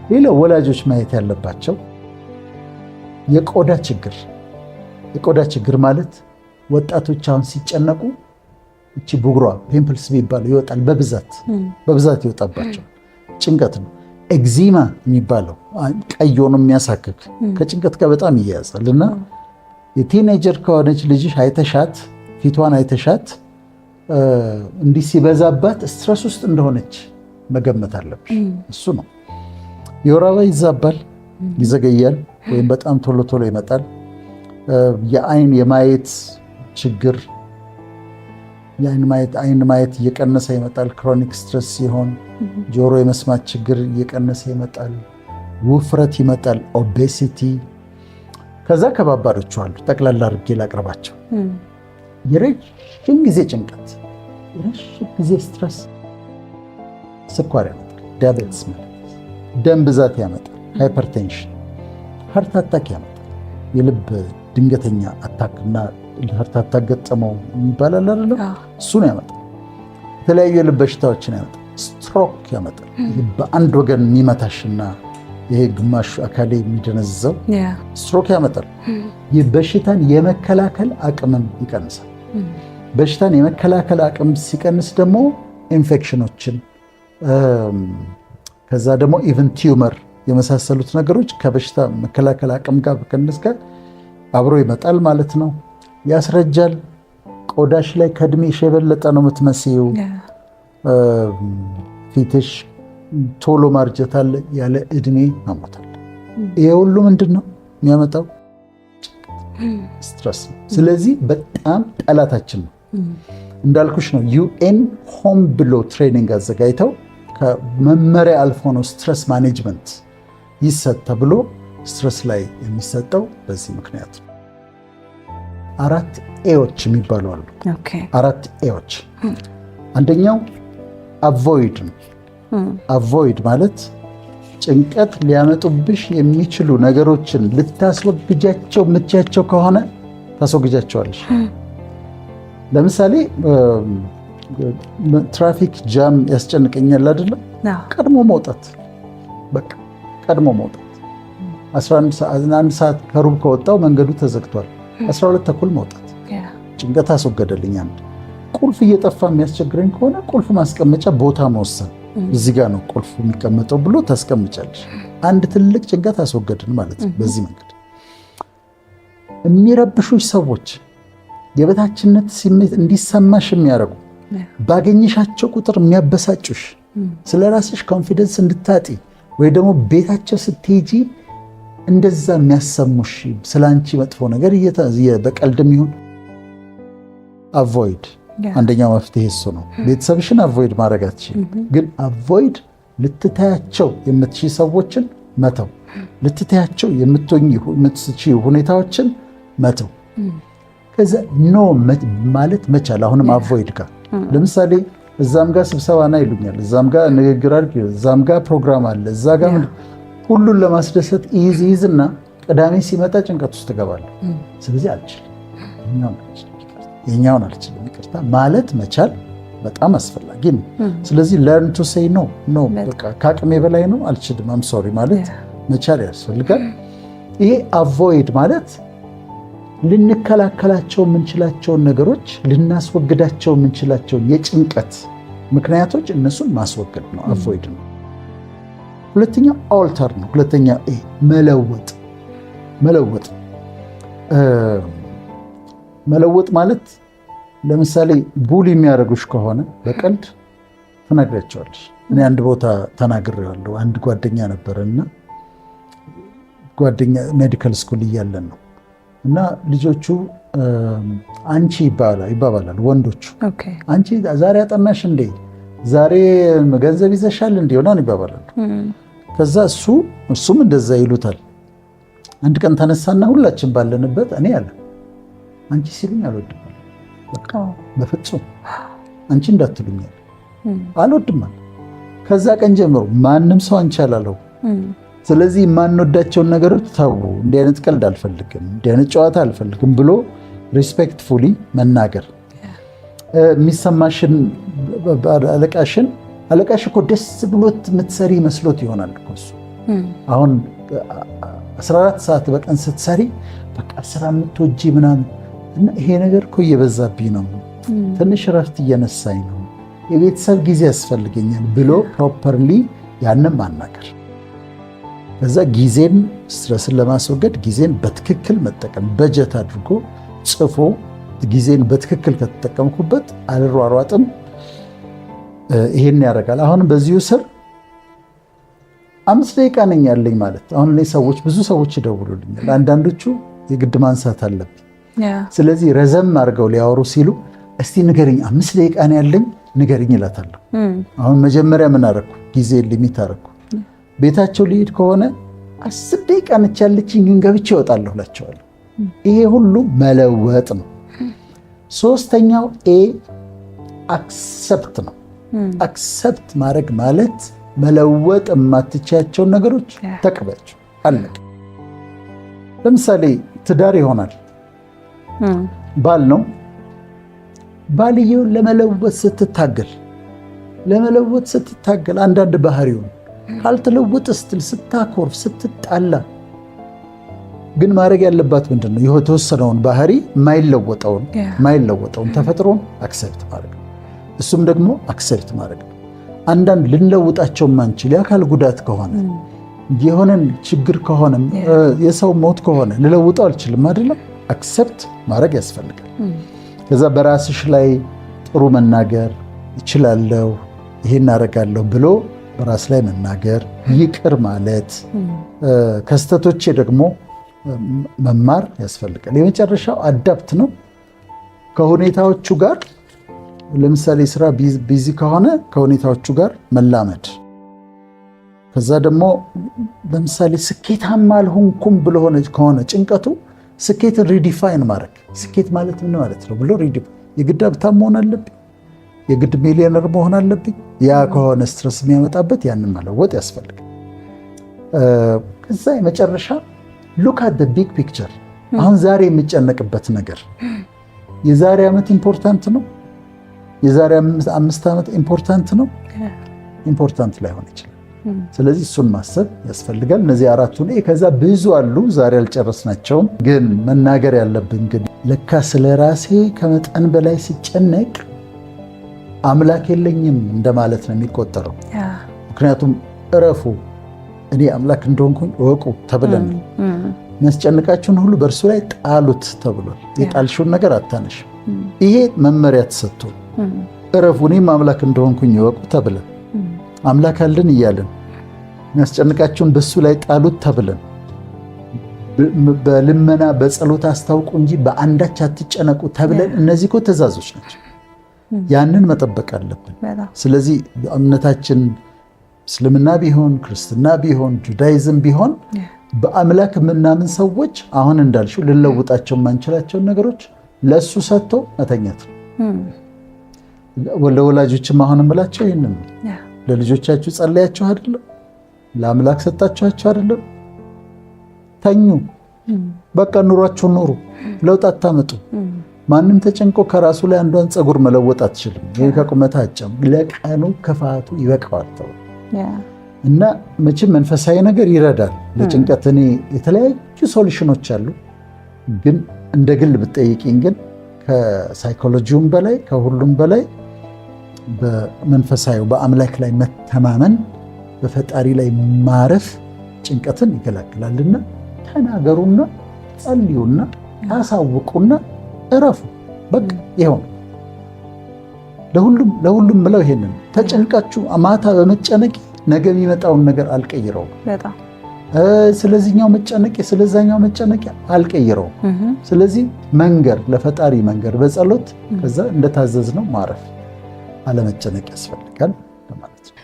ሌላው ወላጆች ማየት ያለባቸው የቆዳ ችግር ማለት ወጣቶች አሁን ሲጨነቁ እቺ ቡግሯ ፒምፕልስ የሚባለው ይወጣል፣ በብዛት ይወጣባቸው ጭንቀት ነው። ኤግዚማ የሚባለው ቀይ ሆኖ የሚያሳክክ ከጭንቀት ጋር በጣም ይያያዛል። እና የቲኔጀር ከሆነች ልጅሽ አይተሻት ፊቷን አይተሻት እንዲህ ሲበዛባት ስትረስ ውስጥ እንደሆነች መገመት አለብሽ። እሱ ነው። የወር አበባ ይዛባል፣ ይዘገያል፣ ወይም በጣም ቶሎ ቶሎ ይመጣል። የአይን የማየት ችግር፣ አይን ማየት እየቀነሰ ይመጣል። ክሮኒክ ስትረስ ሲሆን ጆሮ የመስማት ችግር እየቀነሰ ይመጣል። ውፍረት ይመጣል፣ ኦቤሲቲ። ከዛ ከባባዶቹ አሉ፣ ጠቅላላ አድርጌ ላቅርባቸው። የረጅም ጊዜ ጭንቀት፣ የረጅም ጊዜ ስትረስ ስኳር ያመጣል፣ ዲያቤትስ ማለት ደም ብዛት ያመጣል፣ ሃይፐርቴንሽን፣ ሀርት አታክ ያመጣል። የልብ ድንገተኛ አታክ እና ሀርት አታክ ገጠመው ይባላል አይደለም? እሱን ያመጣል። የተለያዩ የልብ በሽታዎችን ያመጣል። ስትሮክ ያመጣል። በአንድ ወገን የሚመታሽና ይሄ ግማሽ አካሌ የሚደነዝዘው ስትሮክ ያመጣል። በሽታን የመከላከል አቅምን ይቀንሳል። በሽታን የመከላከል አቅም ሲቀንስ ደግሞ ኢንፌክሽኖችን ከዛ ደግሞ ኢቨን ቲዩመር የመሳሰሉት ነገሮች ከበሽታ መከላከል አቅም ጋር በቀነስ ጋር አብሮ ይመጣል ማለት ነው። ያስረጃል። ቆዳሽ ላይ ከእድሜሽ የበለጠ ነው የምትመስዪው። ፊትሽ ቶሎ ማርጀት አለ፣ ያለ እድሜ መሞታል። ይሄ ሁሉ ምንድን ነው የሚያመጣው? ስትረስ ነው። ስለዚህ በጣም ጠላታችን ነው። እንዳልኩሽ ነው ዩኤን ሆም ብሎ ትሬኒንግ አዘጋጅተው ከመመሪያ አልፎ ነው ስትረስ ማኔጅመንት ይሰጥ ተብሎ ስትረስ ላይ የሚሰጠው በዚህ ምክንያት ነው። 4 ኤዎች የሚባሉ አሉ። 4 ኤዎች። አንደኛው አቮይድ ነው። አቮይድ ማለት ጭንቀት ሊያመጡብሽ የሚችሉ ነገሮችን ልታስወግጃቸው የምትችያቸው ከሆነ ታስወግጃቸዋለሽ። ለምሳሌ ትራፊክ ጃም ያስጨንቀኛል አይደለም? ቀድሞ መውጣት፣ በቃ ቀድሞ መውጣት። 1 ሰዓት ከሩብ ከወጣው መንገዱ ተዘግቷል። 12 ተኩል መውጣት ጭንቀት አስወገደልኝ። አንድ ቁልፍ እየጠፋ የሚያስቸግረኝ ከሆነ ቁልፍ ማስቀመጫ ቦታ መወሰን፣ እዚህ ጋር ነው ቁልፍ የሚቀመጠው ብሎ ታስቀምጫለሽ። አንድ ትልቅ ጭንቀት አስወገድን ማለት ነው። በዚህ መንገድ የሚረብሹሽ ሰዎች፣ የበታችነት ስሜት እንዲሰማሽ የሚያደርጉ፣ ባገኘሻቸው ቁጥር የሚያበሳጩሽ፣ ስለ ራስሽ ኮንፊደንስ እንድታጢ ወይ ደግሞ ቤታቸው ስትሄጂ እንደዛ የሚያሰሙሽ ስለ አንቺ መጥፎ ነገር በቀልድም ይሁን አቮይድ። አንደኛው መፍትሄ እሱ ነው። ቤተሰብሽን አቮይድ ማድረግ አትችይም፣ ግን አቮይድ ልትታያቸው የምትችይ ሰዎችን መተው፣ ልትታያቸው የምትችይ ሁኔታዎችን መተው። ከዛ ኖ ማለት መቻል። አሁንም አቮይድ ጋር ለምሳሌ እዛም ጋር ስብሰባ ና ይሉኛል፣ እዛም ጋር ንግግር አድርግ፣ እዛም ጋር ፕሮግራም አለ፣ እዛ ጋር ሁሉን ለማስደሰት ይዝና ቅዳሜ ሲመጣ ጭንቀት ውስጥ ትገባለህ። ስለዚህ አልችልም፣ ይኸኛውን አልችልም፣ ይቅርታ ማለት መቻል በጣም አስፈላጊ ነው። ስለዚህ ለርን ቱ ሴይ ኖ፣ በቃ ከአቅሜ በላይ ነው፣ አልችልም፣ አም ሶሪ ማለት መቻል ያስፈልጋል። ይሄ አቮይድ ማለት ልንከላከላቸው የምንችላቸውን ነገሮች፣ ልናስወግዳቸው የምንችላቸውን የጭንቀት ምክንያቶች እነሱን ማስወገድ ነው፣ አቮይድ ነው። ሁለተኛው ኦልተር ነው። ሁለተኛ መለወጥ ማለት ለምሳሌ ቡሊ የሚያደርጉሽ ከሆነ በቀልድ ትነግሪያቸዋለሽ። እኔ አንድ ቦታ ተናግሬዋለሁ። አንድ ጓደኛ ነበረና ጓደኛ ሜዲካል ስኩል እያለን ነው እና ልጆቹ አንቺ ይባባላሉ ወንዶቹ። አንቺ ዛሬ አጠናሽ እንዴ? ዛሬ ገንዘብ ይዘሻል እንዴ? ሆናን ይባባላሉ። ከዛ እሱም እንደዛ ይሉታል። አንድ ቀን ተነሳና ሁላችን ባለንበት እኔ አለ አንቺ ሲሉኝ አልወድም፣ በቃ በፍጹም አንቺ እንዳትሉኛል አልወድም አለ። ከዛ ቀን ጀምሮ ማንም ሰው አንቺ አላለው። ስለዚህ የማንወዳቸውን ነገሮች ተው፣ እንዲህ አይነት ቀልድ አልፈልግም፣ እንዲህ አይነት ጨዋታ አልፈልግም ብሎ ሪስፔክትፉሊ መናገር። የሚሰማሽን አለቃሽ እኮ ደስ ብሎት የምትሰሪ መስሎት ይሆናል እኮ እሱ አሁን 14 ሰዓት በቀን ስትሰሪ በቃ ስራ የምትወጂ ምናምን እና ይሄ ነገር እኮ እየበዛብኝ ነው፣ ትንሽ እረፍት እየነሳኝ ነው፣ የቤተሰብ ጊዜ ያስፈልገኛል ብሎ ፕሮፐርሊ ያንን ማናገር። ከዛ ጊዜን ስትረስን ለማስወገድ ጊዜን በትክክል መጠቀም፣ በጀት አድርጎ ጽፎ ጊዜን በትክክል ከተጠቀምኩበት አልሯሯጥም፣ ይሄን ያደርጋል። አሁን በዚሁ ስር 5 ደቂቃ ነኝ ያለኝ ማለት አሁን ላይ ሰዎች ብዙ ሰዎች ይደውሉልኛል። አንዳንዶቹ የግድ ማንሳት አለብኝ። ስለዚህ ረዘም አድርገው ሊያወሩ ሲሉ እስቲ ንገርኝ 5 ደቂቃ ነው ያለኝ ንገርኝ እላታለሁ። አሁን መጀመሪያ ምን አደረኩ? ጊዜ ሊሚት አደረኩ። ቤታቸው ሊሄድ ከሆነ 10 ደቂቃ ነች ያለችኝ ግን ገብቼ እወጣለሁ እላቸዋለሁ። ይሄ ሁሉ መለወጥ ነው። ሶስተኛው ኤ አክሰፕት ነው። አክሰፕት ማድረግ ማለት መለወጥ የማትቻያቸውን ነገሮች ተቀበያቸው፣ አለቀ። ለምሳሌ ትዳር ይሆናል፣ ባል ነው። ባልየውን ለመለወጥ ስትታገል አንዳንድ ባህሪውን ካልተለወጠ ስትል ስታኮርፍ፣ ስትጣላ ግን ማድረግ ያለባት ምንድን ነው? የተወሰነውን ባህሪ የማይለወጠውን ተፈጥሮን አክሰፕት ማድረግ ነው። እሱም ደግሞ አክሰፕት ማድረግ ነው። አንዳንድ ልንለውጣቸው ማንችል የአካል ጉዳት ከሆነ የሆነን ችግር ከሆነ የሰው ሞት ከሆነ ልለውጠው አልችልም አይደለም፣ አክሰፕት ማድረግ ያስፈልጋል። ከዛ በራስሽ ላይ ጥሩ መናገር እችላለሁ፣ ይሄን አደርጋለሁ ብሎ በራስ ላይ መናገር፣ ይቅር ማለት፣ ከስተቶቼ ደግሞ መማር ያስፈልጋል። የመጨረሻው አዳፕት ነው። ከሁኔታዎቹ ጋር ለምሳሌ ስራ ቢዚ ከሆነ ከሁኔታዎቹ ጋር መላመድ። ከዛ ደግሞ ለምሳሌ ስኬታማ አልሆንኩም ብሎ ከሆነ ጭንቀቱ ስኬትን ሪዲፋይን ማድረግ። ስኬት ማለት ምን ማለት ነው ብሎ የግድ ሀብታም መሆን አለብኝ፣ የግድ ሚሊዮነር መሆን አለብኝ? ያ ከሆነ ስትረስ የሚያመጣበት ያንን መለወጥ ያስፈልጋል። ከዛ የመጨረሻ ሉክ አት ዘ ቢግ ፒክቸር። አሁን ዛሬ የሚጨነቅበት ነገር የዛሬ ዓመት ኢምፖርታንት ነው፣ የዛሬ 5 ዓመት ኢምፖርታንት ነው፣ ኢምፖርታንት ላይሆን ይችላል። ስለዚህ እሱን ማሰብ ያስፈልጋል። እነዚህ አራቱን ከዛ ብዙ አሉ ዛሬ አልጨረስናቸውም። ግን መናገር ያለብን ግን ለካ ስለ ራሴ ከመጠን በላይ ሲጨነቅ አምላክ የለኝም እንደማለት ነው የሚቆጠረው። ምክንያቱም እረፉ እኔ አምላክ እንደሆንኩኝ እወቁ ተብለን የሚያስጨንቃችሁን ሁሉ በእርሱ ላይ ጣሉት ተብሏል። የጣልሽውን ነገር አታነሽ። ይሄ መመሪያ ተሰጥቶ እረፉ እኔም አምላክ እንደሆንኩኝ እወቁ ተብለን አምላክ አለን እያለን የሚያስጨንቃችሁን በሱ ላይ ጣሉት ተብለን በልመና በጸሎት አስታውቁ እንጂ በአንዳች አትጨነቁ ተብለን እነዚህ እኮ ትእዛዞች ናቸው። ያንን መጠበቅ አለብን። ስለዚህ እምነታችን እስልምና ቢሆን ክርስትና ቢሆን ጁዳይዝም ቢሆን በአምላክ የምናምን ሰዎች አሁን እንዳልሽው ልንለውጣቸው የማንችላቸውን ነገሮች ለእሱ ሰጥቶ መተኛት ነው። ለወላጆችም አሁን እምላቸው ይህንን ለልጆቻችሁ ጸለያችሁ አይደለም? ለአምላክ ሰጣችኋቸው አይደለም? ተኙ፣ በቃ ኑሯችሁን ኑሩ፣ ለውጥ አታመጡ። ማንም ተጨንቆ ከራሱ ላይ አንዷን ፀጉር መለወጥ አትችልም። ይህ ከቁመት አጨም ለቀኑ ክፋቱ ይበቃዋል ተው እና መቼም መንፈሳዊ ነገር ይረዳል ለጭንቀት። እኔ የተለያዩ ሶሉሽኖች አሉ፣ ግን እንደ ግል ብትጠይቂኝ ግን ከሳይኮሎጂውም በላይ ከሁሉም በላይ በመንፈሳዊ በአምላክ ላይ መተማመን በፈጣሪ ላይ ማረፍ ጭንቀትን ይገላግላልና ተናገሩና ጸልዩና አሳውቁና እረፉ። በቃ ይሄው ለሁሉም ብለው ይሄንን ተጨንቃችሁ ማታ በመጨነቅ ነገ የሚመጣውን ነገር አልቀይረውም። ስለዚህኛው መጨነቅ ስለዛኛው መጨነቅ አልቀይረውም። ስለዚህ መንገር ለፈጣሪ መንገር በጸሎት ከዛ እንደታዘዝነው ማረፍ አለመጨነቅ ያስፈልጋል ማለት ነው።